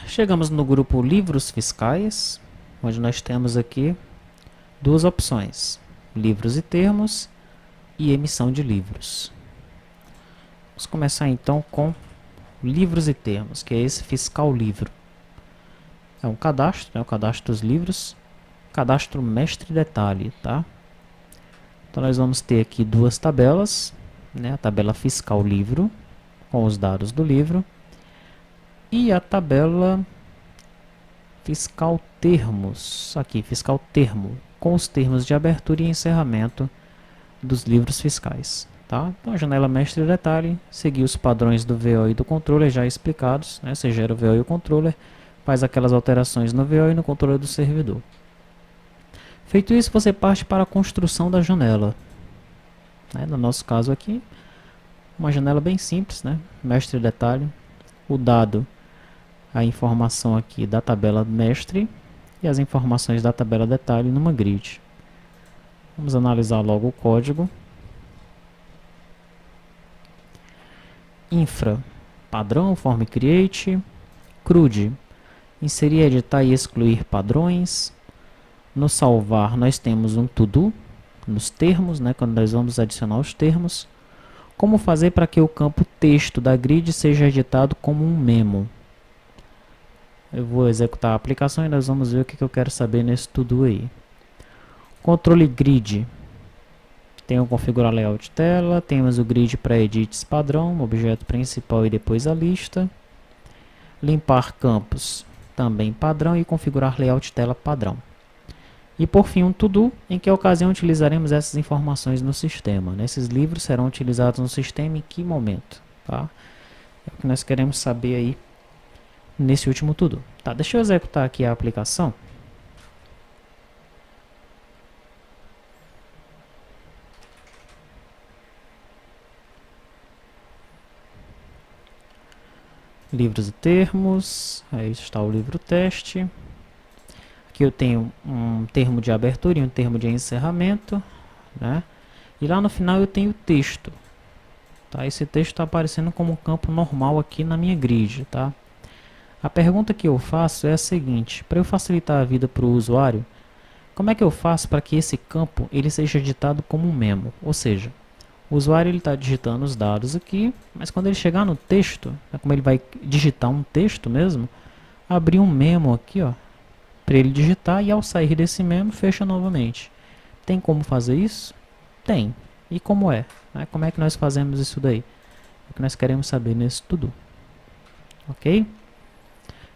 chegamos no grupo livros fiscais, onde nós temos aqui duas opções: livros e termos e emissão de livros. Vamos começar então com livros e termos, que é esse fiscal livro. É um cadastro, né, o cadastro dos livros, cadastro mestre detalhe, tá? Então nós vamos ter aqui duas tabelas, né, a tabela fiscal livro, com os dados do livro, e a tabela fiscal termos, aqui, fiscal termo, com os termos de abertura e encerramento dos livros fiscais. Tá? Então a janela mestre detalhe, seguir os padrões do VO e do controller já explicados, né? Você gera o VO e o controller, faz aquelas alterações no VO e no controller do servidor. Feito isso, você parte para a construção da janela. Né? No nosso caso aqui, uma janela bem simples, né? Mestre detalhe, o dado, a informação aqui da tabela mestre e as informações da tabela detalhe numa grid. Vamos analisar logo o código. Infra, padrão, form create, CRUD, inserir, editar e excluir padrões. No salvar nós temos um to-do, nos termos, né, quando nós vamos adicionar os termos. Como fazer para que o campo texto da grid seja editado como um memo. Eu vou executar a aplicação e nós vamos ver o que eu quero saber nesse to-do aí. Controle grid. Tem o configurar layout tela, temos o grid para edits padrão, objeto principal e depois a lista. Limpar campos, também padrão, e configurar layout tela padrão. E por fim um to-do, em que ocasião utilizaremos essas informações no sistema. Esses livros serão utilizados no sistema em que momento? Tá? É o que nós queremos saber aí nesse último to-do. Tá, deixa eu executar aqui a aplicação. Livros e termos, aí está o livro teste. Aqui eu tenho um termo de abertura e um termo de encerramento, né? E lá no final eu tenho o texto. Tá? Esse texto está aparecendo como um campo normal aqui na minha grid. Tá? A pergunta que eu faço é a seguinte: para eu facilitar a vida para o usuário, como é que eu faço para que esse campo ele seja editado como um memo? Ou seja, o usuário está digitando os dados aqui, mas quando ele chegar no texto, né, como ele vai digitar um texto mesmo, abrir um memo aqui, ó, para ele digitar, e ao sair desse memo, fecha novamente. Tem como fazer isso? Tem. E como é? Né? Como é que nós fazemos isso daí? É o que nós queremos saber nesse to-do. Ok?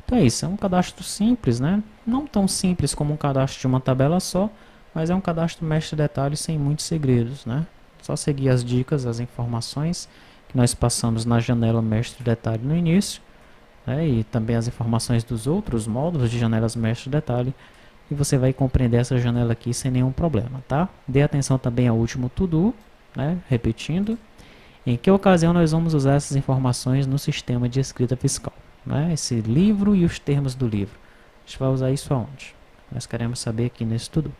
Então é isso, é um cadastro simples, né? Não tão simples como um cadastro de uma tabela só, mas é um cadastro mestre detalhe sem muitos segredos, né? Só seguir as dicas, as informações que nós passamos na janela mestre detalhe no início, né? E também as informações dos outros módulos de janelas mestre detalhe, e você vai compreender essa janela aqui sem nenhum problema, tá? Dê atenção também ao último to-do, né? Repetindo, em que ocasião nós vamos usar essas informações no sistema de escrita fiscal, né? Esse livro e os termos do livro. A gente vai usar isso aonde? Nós queremos saber aqui nesse to-do.